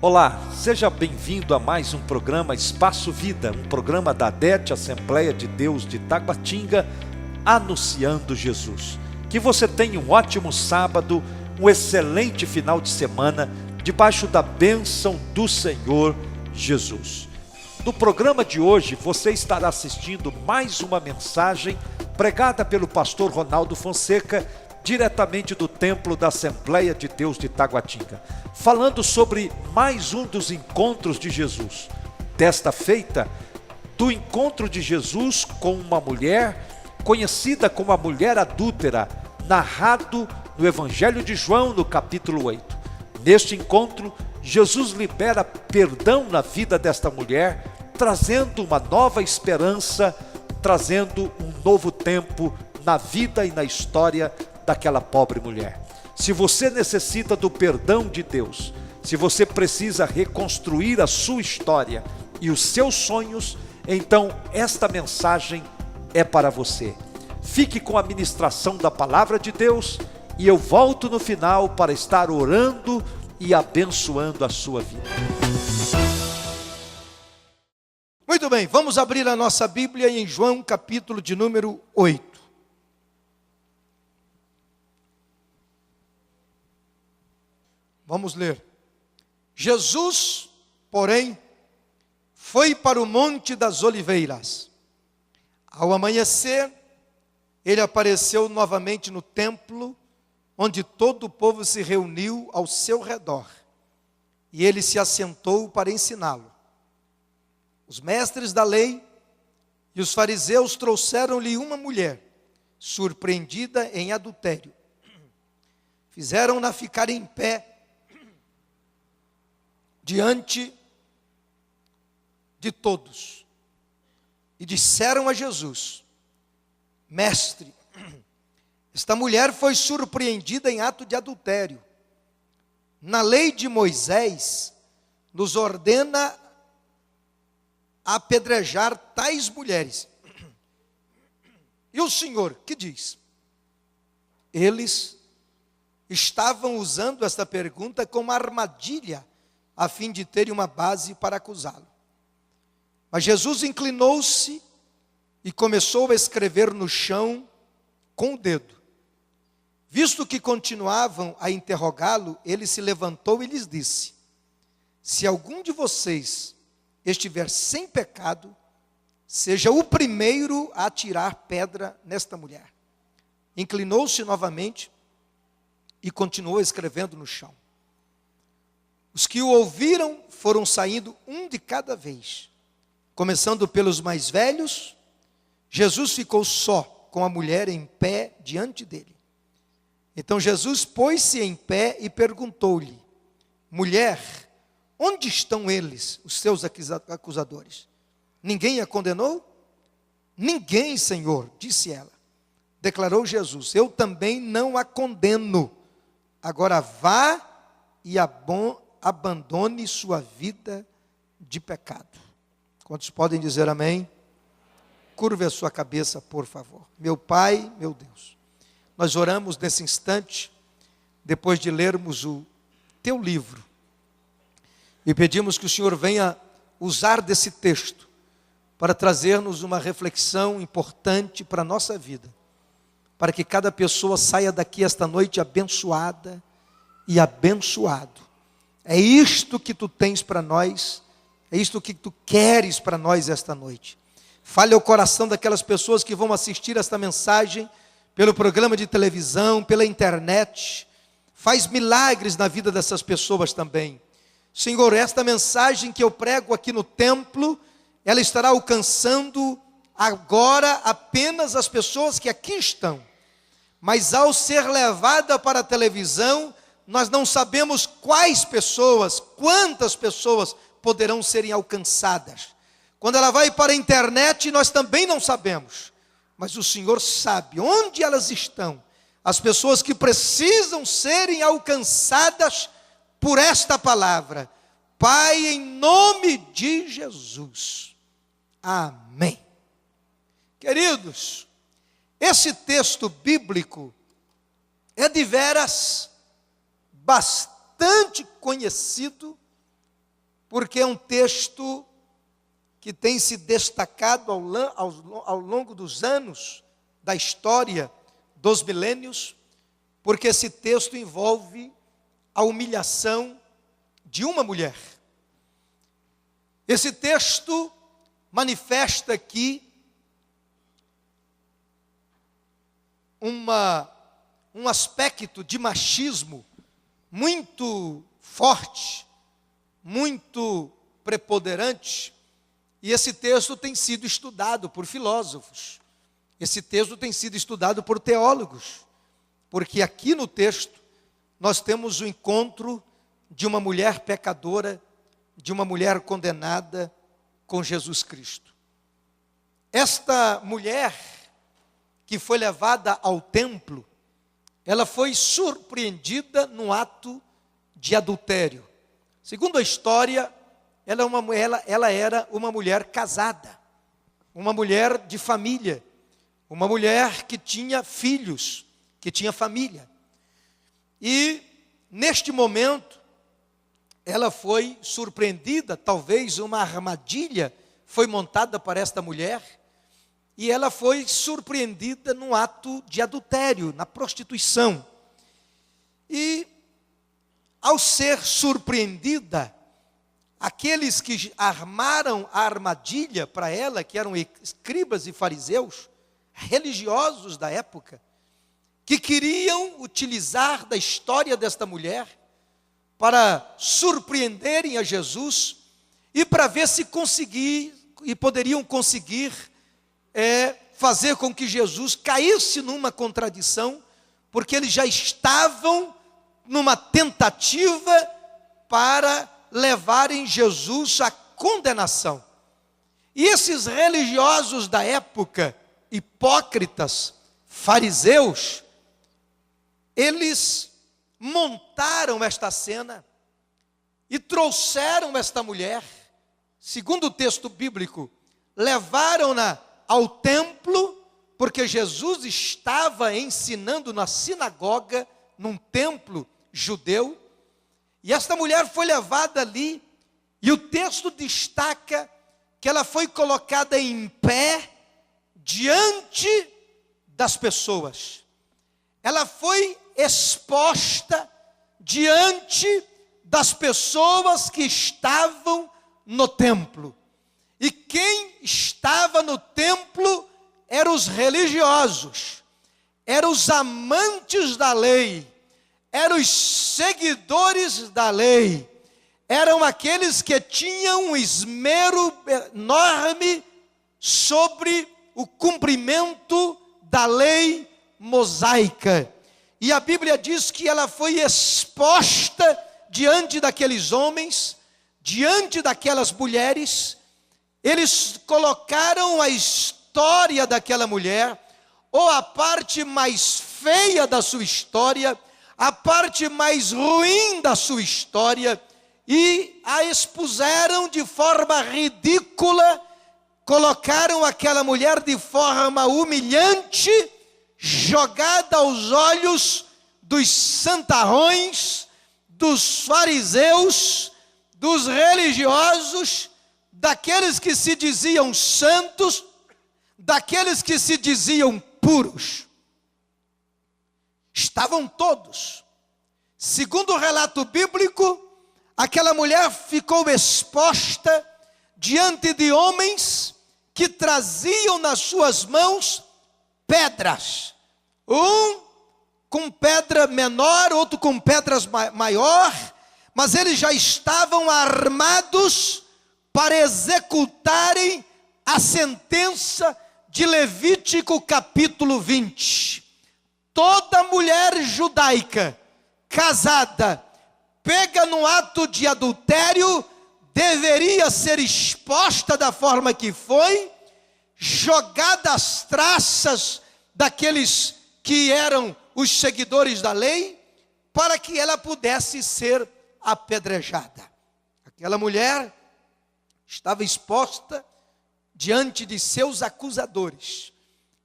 Olá, seja bem-vindo a mais um programa Espaço Vida, um programa da ADET, Assembleia de Deus de Taguatinga, anunciando Jesus. Que você tenha um ótimo sábado, um excelente final de semana, debaixo da bênção do Senhor Jesus. No programa de hoje, você estará assistindo mais uma mensagem pregada pelo pastor Ronaldo Fonseca, diretamente do templo da Assembleia de Deus de Taguatinga, falando sobre mais um dos encontros de Jesus. Desta feita, do encontro de Jesus com uma mulher, conhecida como a mulher adúltera, narrado no Evangelho de João, no capítulo 8. Neste encontro, Jesus libera perdão na vida desta mulher, trazendo uma nova esperança, trazendo um novo tempo na vida e na história daquela pobre mulher. Se você necessita do perdão de Deus, se você precisa reconstruir a sua história e os seus sonhos, então esta mensagem é para você. Fique com a ministração da palavra de Deus e eu volto no final para estar orando e abençoando a sua vida. Muito bem, vamos abrir a nossa Bíblia em João capítulo de número 8. Vamos ler. Jesus, porém, foi para o Monte das Oliveiras. Ao amanhecer, ele apareceu novamente no templo, onde todo o povo se reuniu ao seu redor. E ele se assentou para ensiná-lo. Os mestres da lei e os fariseus trouxeram-lhe uma mulher, surpreendida em adultério. Fizeram-na ficar em pé diante de todos, e disseram a Jesus: Mestre, esta mulher foi surpreendida em ato de adultério. Na lei de Moisés, nos ordena apedrejar tais mulheres. E o Senhor, que diz? Eles estavam usando esta pergunta como armadilha, a fim de terem uma base para acusá-lo. Mas Jesus inclinou-se e começou a escrever no chão com o dedo. Visto que continuavam a interrogá-lo, ele se levantou e lhes disse: Se algum de vocês estiver sem pecado, seja o primeiro a atirar pedra nesta mulher. Inclinou-se novamente e continuou escrevendo no chão. Os que o ouviram foram saindo um de cada vez. Começando pelos mais velhos, Jesus ficou só com a mulher em pé diante dele. Então Jesus pôs-se em pé e perguntou-lhe: Mulher, onde estão eles, os seus acusadores? Ninguém a condenou? Ninguém, Senhor, disse ela. Declarou Jesus: Eu também não a condeno. Agora vá e abandone sua vida de pecado. Quantos podem dizer amém? Curve a sua cabeça, por favor. Meu Pai, meu Deus, nós oramos nesse instante, depois de lermos o teu livro, e pedimos que o Senhor venha usar desse texto para trazer-nos uma reflexão importante para a nossa vida, para que cada pessoa saia daqui esta noite abençoada e abençoado. É isto que tu tens para nós, é isto que tu queres para nós esta noite. Fale ao coração daquelas pessoas que vão assistir esta mensagem pelo programa de televisão, pela internet. Faz milagres na vida dessas pessoas também. Senhor, esta mensagem que eu prego aqui no templo, ela estará alcançando agora apenas as pessoas que aqui estão. Mas ao ser levada para a televisão, nós não sabemos quais pessoas, quantas pessoas poderão serem alcançadas. Quando ela vai para a internet, nós também não sabemos. Mas o Senhor sabe onde elas estão. As pessoas que precisam serem alcançadas por esta palavra. Pai, em nome de Jesus. Amém. Queridos, esse texto bíblico é de veras bastante conhecido porque é um texto que tem se destacado ao longo dos anos da história dos milênios, porque esse texto envolve a humilhação de uma mulher. Esse texto manifesta aqui um aspecto de machismo muito forte, muito preponderante, e esse texto tem sido estudado por filósofos, esse texto tem sido estudado por teólogos, porque aqui no texto nós temos o encontro de uma mulher pecadora, de uma mulher condenada com Jesus Cristo. Esta mulher que foi levada ao templo, ela foi surpreendida no ato de adultério. Segundo a história, ela era uma mulher casada, uma mulher de família, uma mulher que tinha filhos, que tinha família. E neste momento, ela foi surpreendida, talvez uma armadilha foi montada para esta mulher, e ela foi surpreendida no ato de adultério, na prostituição. E ao ser surpreendida, aqueles que armaram a armadilha para ela, que eram escribas e fariseus, religiosos da época, que queriam utilizar da história desta mulher para surpreenderem a Jesus e para ver se poderiam conseguir fazer com que Jesus caísse numa contradição, porque eles já estavam numa tentativa para levarem Jesus à condenação. E esses religiosos da época, hipócritas, fariseus, eles montaram esta cena e trouxeram esta mulher, segundo o texto bíblico, levaram-na ao templo, porque Jesus estava ensinando na sinagoga, num templo judeu, e esta mulher foi levada ali, e o texto destaca que ela foi colocada em pé diante das pessoas. Ela foi exposta diante das pessoas que estavam no templo. E quem estava no templo eram os religiosos, eram os amantes da lei, eram os seguidores da lei, eram aqueles que tinham um esmero enorme sobre o cumprimento da lei mosaica. E a Bíblia diz que ela foi exposta diante daqueles homens, diante daquelas mulheres. Eles colocaram a história daquela mulher, ou a parte mais feia da sua história, a parte mais ruim da sua história, e a expuseram de forma ridícula, colocaram aquela mulher de forma humilhante, jogada aos olhos dos santarrões, dos fariseus, dos religiosos, daqueles que se diziam santos, daqueles que se diziam puros. Estavam todos. Segundo o relato bíblico, aquela mulher ficou exposta diante de homens que traziam nas suas mãos pedras. Um com pedra menor, outro com pedras maior, mas eles já estavam armados para executarem a sentença de Levítico capítulo 20. Toda mulher judaica casada, pega no ato de adultério, deveria ser exposta da forma que foi, jogada às traças daqueles que eram os seguidores da lei, para que ela pudesse ser apedrejada. Aquela mulher estava exposta diante de seus acusadores,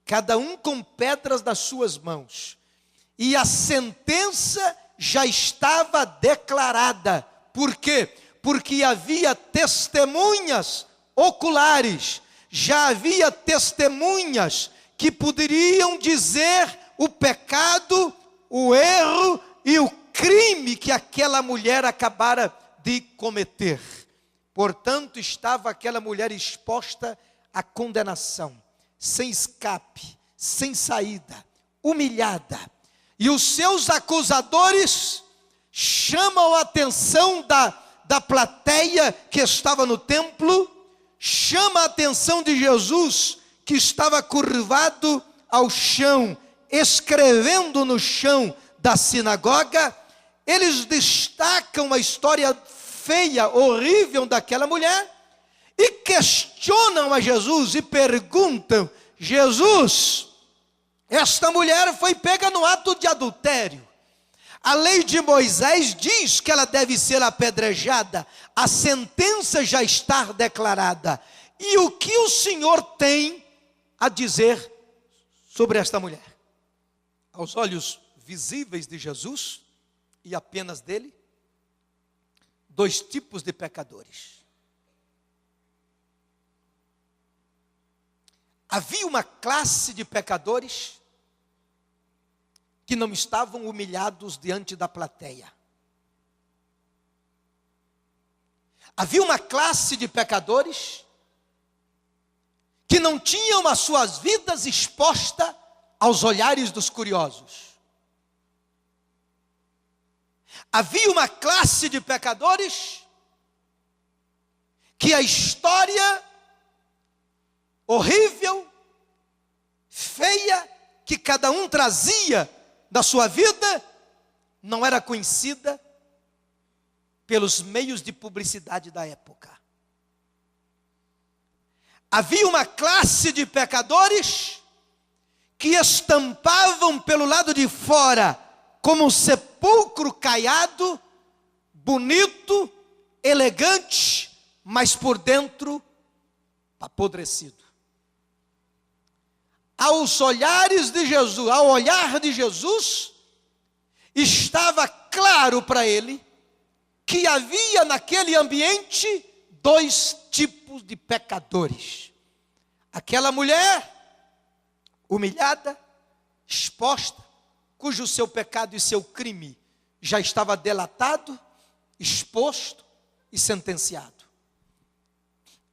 cada um com pedras nas suas mãos, e a sentença já estava declarada. Por quê? porque havia testemunhas oculares, já havia testemunhas que poderiam dizer o pecado, o erro e o crime que aquela mulher acabara de cometer. Portanto, estava aquela mulher exposta à condenação, sem escape, sem saída, humilhada. E os seus acusadores chamam a atenção da plateia que estava no templo, chama a atenção de Jesus, que estava curvado ao chão, escrevendo no chão da sinagoga. Eles destacam a história feia, horrível daquela mulher, e questionam a Jesus e perguntam: Jesus, esta mulher foi pega no ato de adultério. A lei de Moisés diz que ela deve ser apedrejada. A sentença já está declarada. E o que o Senhor tem a dizer sobre esta mulher? Aos olhos visíveis de Jesus, e apenas dele, dois tipos de pecadores. Havia uma classe de pecadores que não estavam humilhados diante da plateia. Havia uma classe de pecadores que não tinham as suas vidas expostas aos olhares dos curiosos. Havia uma classe de pecadores que a história horrível, feia, que cada um trazia da sua vida, não era conhecida pelos meios de publicidade da época. Havia uma classe de pecadores que estampavam pelo lado de fora como um sepulcro caiado, bonito, elegante, mas por dentro apodrecido. Aos olhares de Jesus, ao olhar de Jesus, estava claro para ele que havia naquele ambiente dois tipos de pecadores. Aquela mulher humilhada, exposta, cujo seu pecado e seu crime já estava delatado, exposto e sentenciado.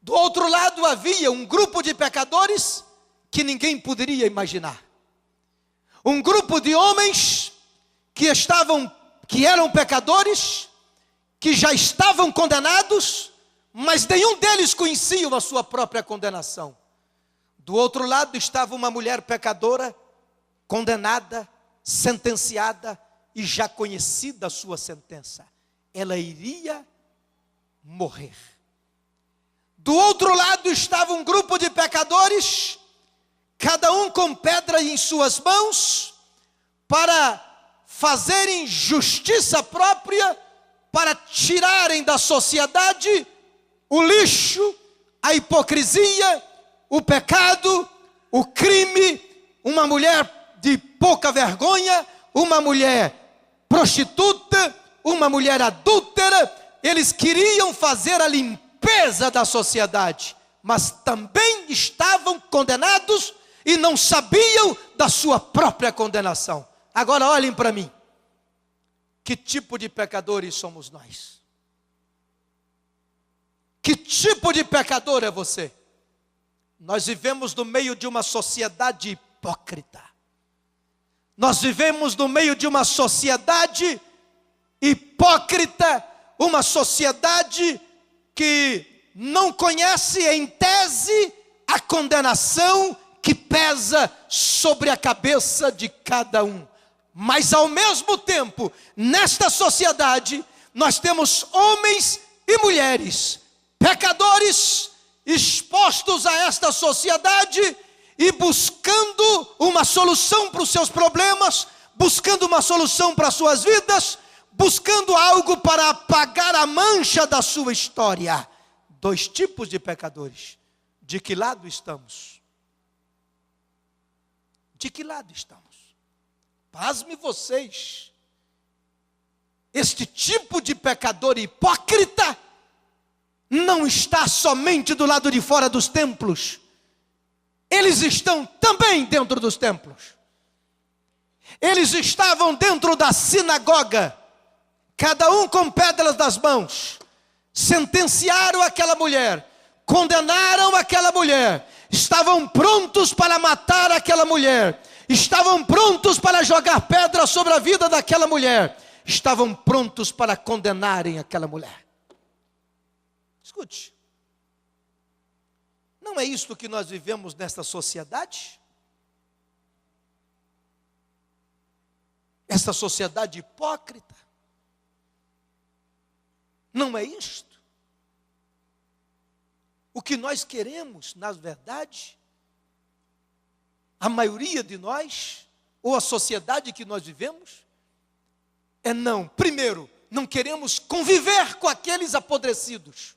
Do outro lado havia um grupo de pecadores que ninguém poderia imaginar. Um grupo de homens que eram pecadores, que já estavam condenados, mas nenhum deles conhecia a sua própria condenação. Do outro lado estava uma mulher pecadora, condenada, sentenciada e já conhecida a sua sentença. Ela iria morrer. Do outro lado estava um grupo de pecadores, cada um com pedra em suas mãos, para fazerem justiça própria, para tirarem da sociedade o lixo, a hipocrisia, o pecado, o crime, uma mulher de pouca vergonha, uma mulher prostituta, uma mulher adúltera. Eles queriam fazer a limpeza da sociedade, mas também estavam condenados e não sabiam da sua própria condenação. Agora olhem para mim. Que tipo de pecadores somos nós? Que tipo de pecador é você? Nós vivemos no meio de uma sociedade hipócrita. Nós vivemos no meio de uma sociedade hipócrita, uma sociedade que não conhece em tese a condenação que pesa sobre a cabeça de cada um. Mas ao mesmo tempo, nesta sociedade, nós temos homens e mulheres, pecadores, expostos a esta sociedade e buscando uma solução para os seus problemas, buscando uma solução para as suas vidas, buscando algo para apagar a mancha da sua história. Dois tipos de pecadores. De que lado estamos? De que lado estamos? Pasme vocês. Este tipo de pecador hipócrita não está somente do lado de fora dos templos, eles estão também dentro dos templos. Eles estavam dentro da sinagoga, cada um com pedras nas mãos, sentenciaram aquela mulher, condenaram aquela mulher, estavam prontos para matar aquela mulher, estavam prontos para jogar pedra sobre a vida daquela mulher, estavam prontos para condenarem aquela mulher. Escute, não é isto que nós vivemos nesta sociedade? Essa sociedade hipócrita? Não é isto? O que nós queremos, na verdade, a maioria de nós, ou a sociedade que nós vivemos, é não. Primeiro, não queremos conviver com aqueles apodrecidos.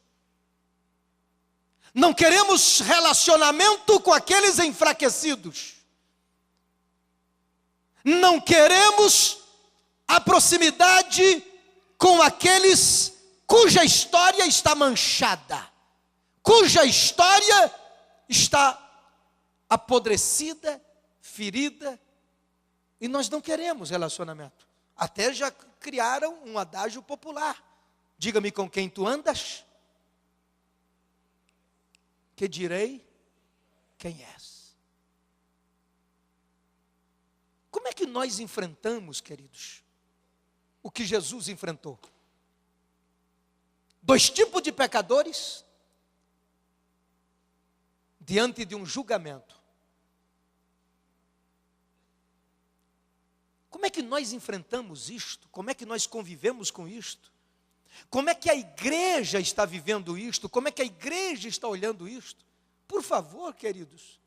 Não queremos relacionamento com aqueles enfraquecidos. Não queremos a proximidade com aqueles cuja história está manchada, cuja história está apodrecida, ferida, e nós não queremos relacionamento. Até já criaram um adágio popular: diga-me com quem tu andas, que direi quem és. Como é que nós enfrentamos, queridos, o que Jesus enfrentou? Dois tipos de pecadores diante de um julgamento. Como é que nós enfrentamos isto? Como é que nós convivemos com isto? Como é que a igreja está vivendo isto? Como é que a igreja está olhando isto? Por favor, queridos,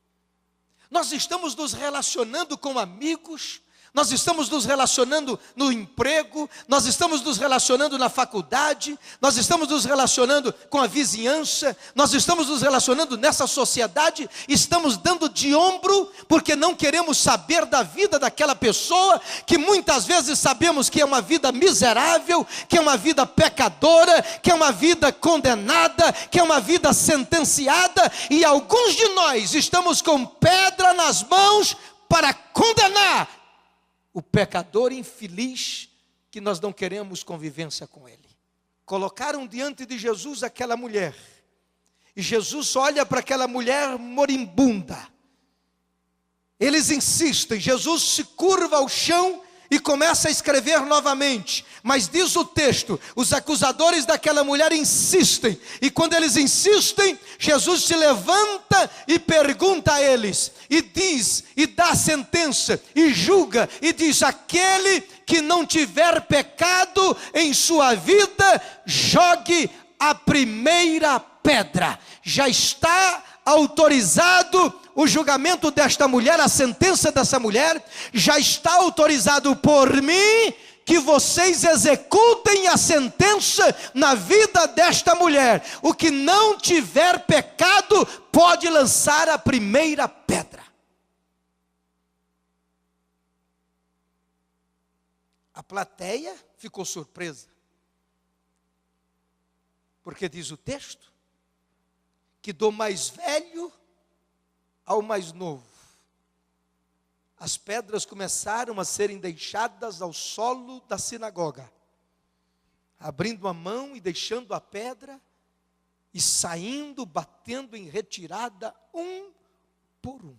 nós estamos nos relacionando com amigos, nós estamos nos relacionando no emprego, nós estamos nos relacionando na faculdade, nós estamos nos relacionando com a vizinhança, nós estamos nos relacionando nessa sociedade, estamos dando de ombro, porque não queremos saber da vida daquela pessoa, que muitas vezes sabemos que é uma vida miserável, que é uma vida pecadora, que é uma vida condenada, que é uma vida sentenciada, e alguns de nós estamos com pedra nas mãos para condenar o pecador infeliz, que nós não queremos convivência com ele. Colocaram diante de Jesus aquela mulher, e Jesus olha para aquela mulher moribunda. Eles insistem, Jesus se curva ao chão e começa a escrever novamente, mas diz o texto, os acusadores daquela mulher insistem, e quando eles insistem, Jesus se levanta e pergunta a eles, e diz, e dá sentença, e julga, e diz: aquele que não tiver pecado em sua vida, jogue a primeira pedra. Já está autorizado o julgamento desta mulher, a sentença dessa mulher, já está autorizado por mim, que vocês executem a sentença na vida desta mulher. O que não tiver pecado, pode lançar a primeira pedra. A plateia ficou surpresa, porque diz o texto, que do mais velho ao mais novo, as pedras começaram a serem deixadas ao solo da sinagoga, abrindo a mão e deixando a pedra, e saindo, batendo em retirada, um por um.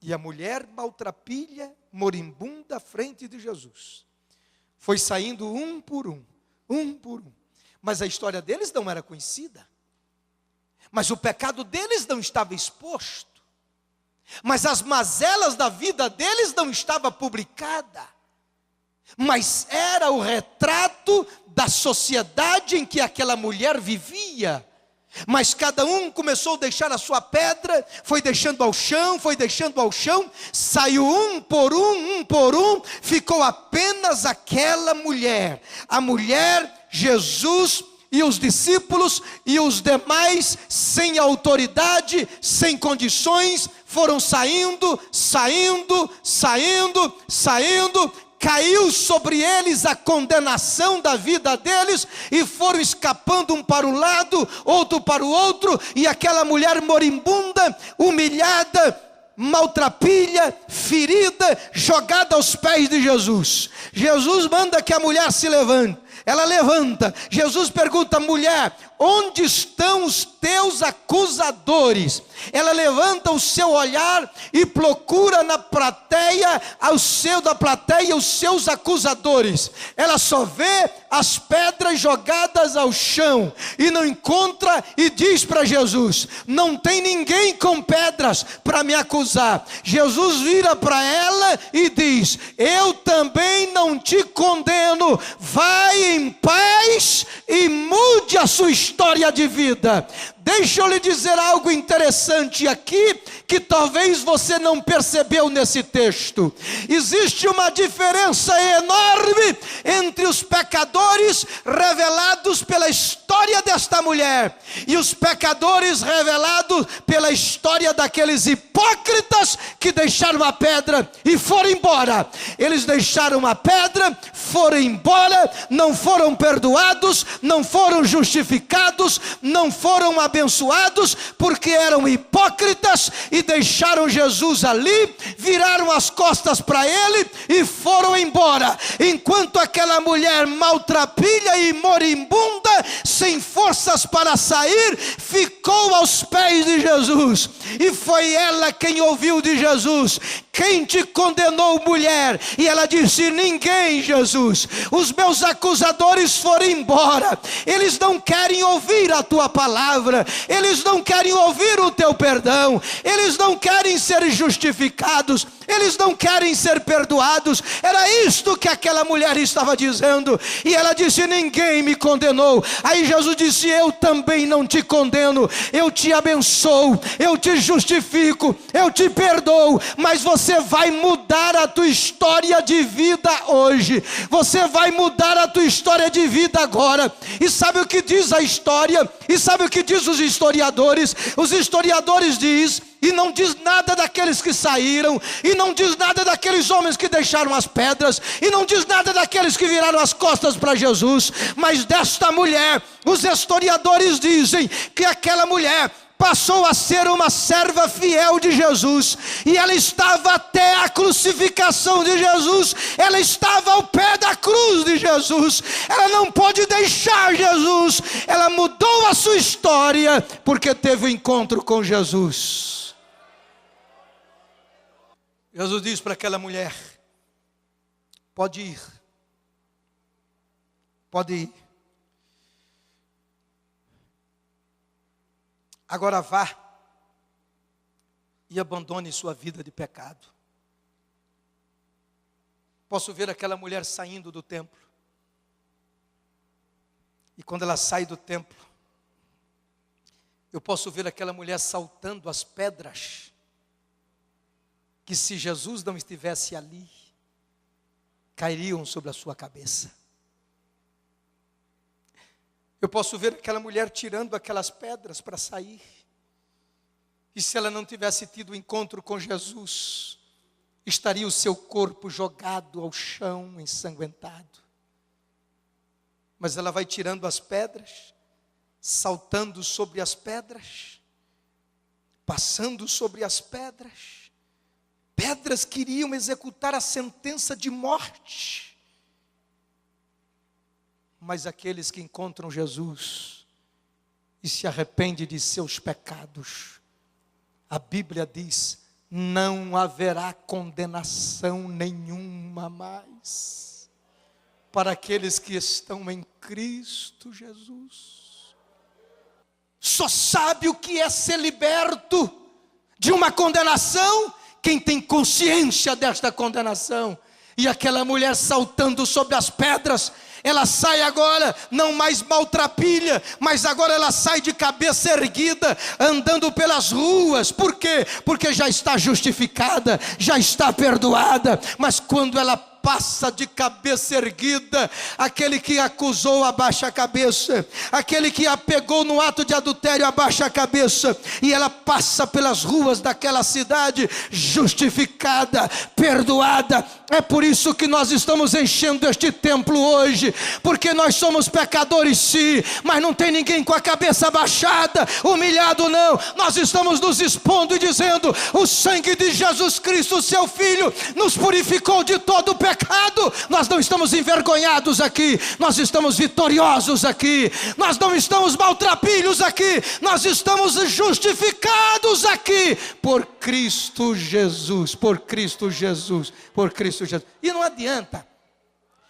E a mulher maltrapilha, moribunda, à frente de Jesus, foi saindo um por um, mas a história deles não era conhecida, mas o pecado deles não estava exposto, mas as mazelas da vida deles não estava publicada, mas era o retrato da sociedade em que aquela mulher vivia. Mas cada um começou a deixar a sua pedra, foi deixando ao chão, saiu um por um, ficou apenas aquela mulher, a mulher, Jesus e os discípulos e os demais, sem autoridade, sem condições, foram saindo, caiu sobre eles a condenação da vida deles, e foram escapando um para um lado, outro para o outro, e aquela mulher moribunda, humilhada, maltrapilha, ferida, jogada aos pés de Jesus. Jesus manda que a mulher se levante. Ela levanta. Jesus pergunta: mulher, onde estão os teus acusadores? Ela levanta o seu olhar e procura na plateia, da plateia, os seus acusadores. Ela só vê as pedras jogadas ao chão e não encontra, e diz para Jesus: não tem ninguém com pedras para me acusar. Jesus vira para ela e diz: eu também não te condeno, vai em paz e mude a sua história de vida. Deixa eu lhe dizer algo interessante aqui, que talvez você não percebeu nesse texto. Existe uma diferença enorme entre os pecadores revelados pela história desta mulher e os pecadores revelados pela história daqueles hipócritas que deixaram a pedra e foram embora. Eles deixaram a pedra, foram embora, não foram perdoados, não foram justificados, não foram abençoados, porque eram hipócritas e deixaram Jesus ali, viraram as costas para ele e foram embora. Enquanto aquela mulher maltrapilha e moribunda, sem forças para sair, ficou aos pés de Jesus, e foi ela quem ouviu de Jesus: quem te condenou, mulher? E ela disse: ninguém, Jesus. Os meus acusadores foram embora. Eles não querem ouvir a tua palavra, eles não querem ouvir o teu perdão, eles não querem ser justificados, eles não querem ser perdoados. Era isto que aquela mulher estava dizendo, e ela disse: ninguém me condenou. Aí Jesus disse: eu também não te condeno, eu te abençoo, eu te justifico, eu te perdoo, mas você vai mudar a tua história de vida hoje, você vai mudar a tua história de vida agora. E sabe o que diz a história? E sabe o que diz os historiadores? Os historiadores dizem, e não diz nada daqueles que saíram, e não diz nada daqueles homens que deixaram as pedras, e não diz nada daqueles que viraram as costas para Jesus, mas desta mulher, os historiadores dizem que aquela mulher passou a ser uma serva fiel de Jesus, e ela estava até a crucificação de Jesus, ela estava ao pé da cruz de Jesus, ela não pôde deixar Jesus, ela mudou a sua história, porque teve um encontro com Jesus. Jesus diz para aquela mulher: pode ir, pode ir. Agora vá e abandone sua vida de pecado. Posso ver aquela mulher saindo do templo. E quando ela sai do templo, eu posso ver aquela mulher saltando as pedras, que se Jesus não estivesse ali, cairiam sobre a sua cabeça. Eu posso ver aquela mulher tirando aquelas pedras para sair. E se ela não tivesse tido encontro com Jesus, estaria o seu corpo jogado ao chão, ensanguentado. Mas ela vai tirando as pedras, saltando sobre as pedras, passando sobre as pedras. Pedras que iriam executar a sentença de morte. Mas aqueles que encontram Jesus e se arrependem de seus pecados, a Bíblia diz: não haverá condenação nenhuma mais para aqueles que estão em Cristo Jesus. Só sabe o que é ser liberto de uma condenação quem tem consciência desta condenação. E aquela mulher saltando sobre as pedras, ela sai agora, não mais maltrapilha, mas agora ela sai de cabeça erguida, andando pelas ruas. Por quê? Porque já está justificada, já está perdoada. Mas quando ela passa de cabeça erguida. Aquele que acusou, abaixa a cabeça. Aquele que a pegou no ato de adultério, abaixa a cabeça. E ela passa pelas ruas daquela cidade justificada, perdoada. É por isso que nós estamos enchendo este templo hoje, porque nós somos pecadores sim, mas não tem ninguém com a cabeça abaixada, humilhado não. Nós estamos nos expondo e dizendo: o sangue de Jesus Cristo, seu Filho, nos purificou de todo o pecado. Nós não estamos envergonhados aqui, nós estamos vitoriosos aqui, nós não estamos maltrapilhos aqui, nós estamos justificados aqui, por Cristo Jesus, por Cristo Jesus, por Cristo Jesus. E não adianta.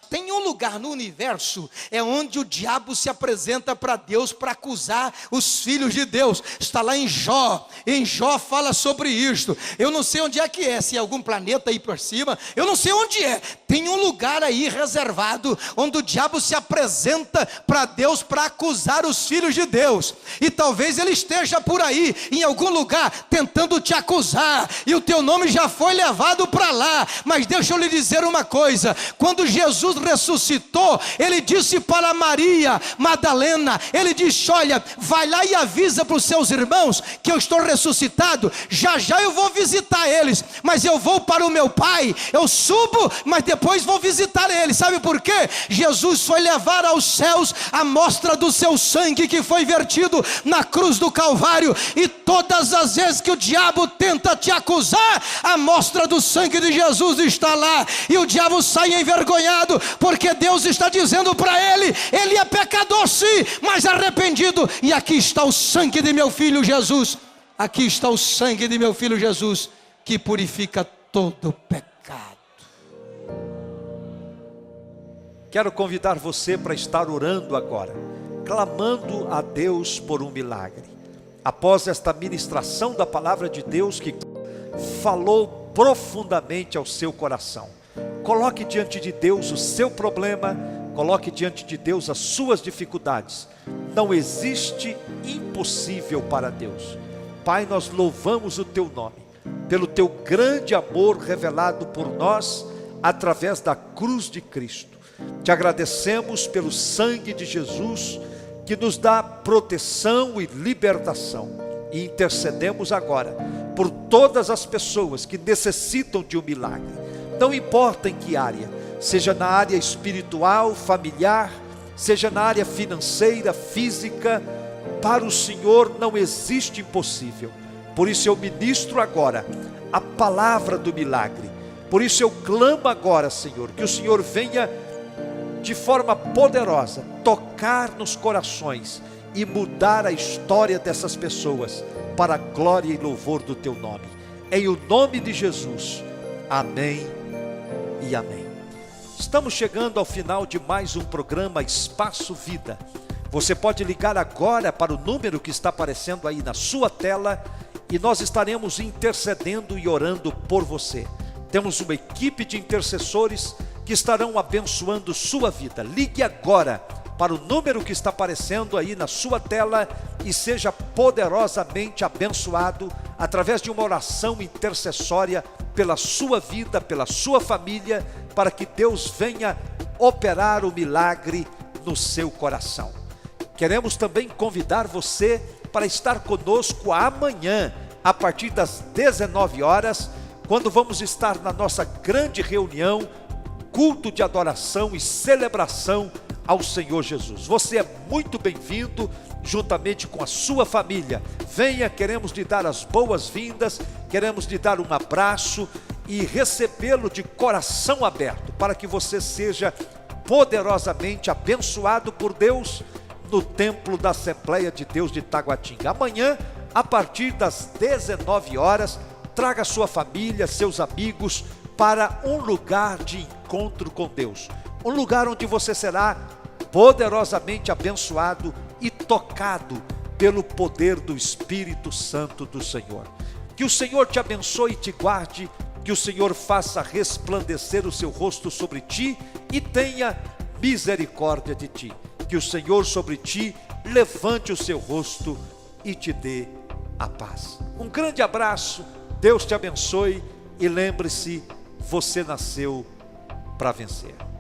Tem um lugar no universo, é onde o diabo se apresenta para Deus para acusar os filhos de Deus. Está lá em Jó. Em Jó fala sobre isto. Eu não sei onde é que é, se é algum planeta aí por cima, eu não sei onde é. Tem um lugar aí reservado, onde o diabo se apresenta para Deus para acusar os filhos de Deus. E talvez ele esteja por aí, em algum lugar, tentando te acusar, e o teu nome já foi levado para lá. Mas deixa eu lhe dizer uma coisa: quando Jesus ressuscitou, ele disse para Maria Madalena, ele disse: olha, vai lá e avisa para os seus irmãos que eu estou ressuscitado, já já eu vou visitar eles, mas eu vou para o meu Pai, eu subo, mas depois vou visitar eles. Sabe por quê? Jesus foi levar aos céus a mostra do seu sangue que foi vertido na cruz do Calvário, e todas as vezes que o diabo tenta te acusar, a mostra do sangue de Jesus está lá, e o diabo sai envergonhado, porque Deus está dizendo para ele: ele é pecador sim, mas arrependido, e aqui está o sangue de meu filho Jesus, aqui está o sangue de meu filho Jesus, que purifica todo pecado. Quero convidar você para estar orando agora, clamando a Deus por um milagre. Após esta ministração da palavra de Deus que falou profundamente ao seu coração, coloque diante de Deus o seu problema, coloque diante de Deus as suas dificuldades. Não existe impossível para Deus. Pai, nós louvamos o teu nome, pelo teu grande amor revelado por nós, através da cruz de Cristo. Te agradecemos pelo sangue de Jesus, que nos dá proteção e libertação. E intercedemos agora, por todas as pessoas que necessitam de um milagre. Não importa em que área, seja na área espiritual, familiar, seja na área financeira, física, para o Senhor não existe impossível. Por isso eu ministro agora a palavra do milagre. Por isso eu clamo agora, Senhor, que o Senhor venha de forma poderosa tocar nos corações e mudar a história dessas pessoas para a glória e louvor do teu nome. Em o nome de Jesus. Amém e amém. Estamos chegando ao final de mais um programa Espaço Vida. Você pode ligar agora para o número que está aparecendo aí na sua tela, e nós estaremos intercedendo e orando por você. Temos uma equipe de intercessores que estarão abençoando sua vida. Ligue agora para o número que está aparecendo aí na sua tela e seja poderosamente abençoado através de uma oração intercessória pela sua vida, pela sua família, para que Deus venha operar o milagre no seu coração. Queremos também convidar você para estar conosco amanhã, a partir das 19 horas, quando vamos estar na nossa grande reunião, culto de adoração e celebração ao Senhor Jesus. Você é muito bem-vindo, juntamente com a sua família. Venha, queremos lhe dar as boas-vindas, queremos lhe dar um abraço e recebê-lo de coração aberto, para que você seja poderosamente abençoado por Deus no templo da Assembleia de Deus de Taguatinga. Amanhã, a partir das 19 horas, traga sua família, seus amigos, para um lugar de encontro com Deus. Um lugar onde você será poderosamente abençoado e tocado pelo poder do Espírito Santo do Senhor. Que o Senhor te abençoe e te guarde, que o Senhor faça resplandecer o seu rosto sobre ti e tenha misericórdia de ti. Que o Senhor sobre ti levante o seu rosto e te dê a paz. Um grande abraço, Deus te abençoe e lembre-se, você nasceu para vencer.